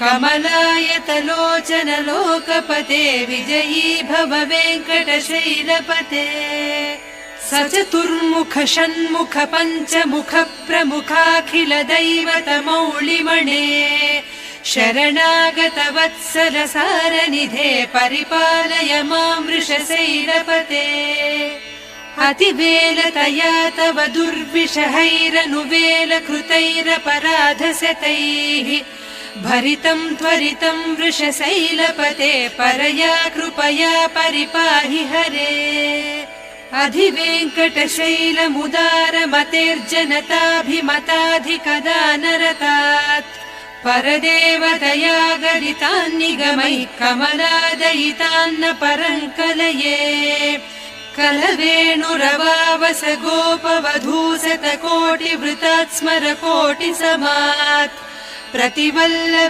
कमलायतलोचन लोकपते विजयी भव वेङ्कटशैलपते सचतुर्मुख षण्मुख पञ्चमुख प्रमुखाखिल दैवतमौलिमणे शरणागत वत्सल सारनिधे परिपालय मां वृषशैलपते अतिवेलतया तव दुर्विषहैरनुवेल कृतैरपराधशतैः भरितं त्वरितं वृषशैलपते परया कृपया परिपाहि हरे अधिवेङ्कटशैलमुदारमतेर्जनताभिमताधिकदानरतात् परदेवतया गरितान्निगमैः कमलादयितान्न परङ्कलये कलवेणुरवावस गोपवधूसतकोटिवृतात् स्मर कोटिसमात् प्रतिवल्लवि